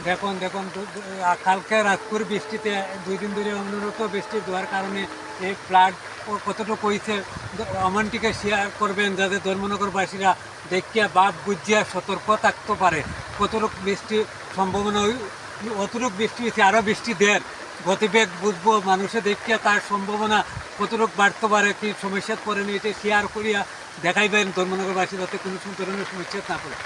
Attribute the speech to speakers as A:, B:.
A: দেখুন দেখুন কালকে রাতপুর বৃষ্টিতে 2 দিন ধরে অনবরত বৃষ্টি দেওয়ার কারণে এই ফ্লাড কতটুকু হয়েছে অমানটিকে শেয়ার করবেন, যাতে ধর্মনগরবাসীরা দেখিয়া বাপ বুঝিয়া সতর্ক থাকতে পারে। কতটুকু বৃষ্টি সম্ভাবনা অতটুকু বৃষ্টি হয়েছে, আরও বৃষ্টি দেন গতিবেগ বুঝবো, মানুষে দেখিয়া তার সম্ভাবনা কতটুকু বাড়তে পারে, কি সমস্যার পরে নিয়ে এটা শেয়ার করিয়া দেখাইবেন ধর্মনগরবাসী, যাতে কোনো ধরনের সমস্যা না পড়ে।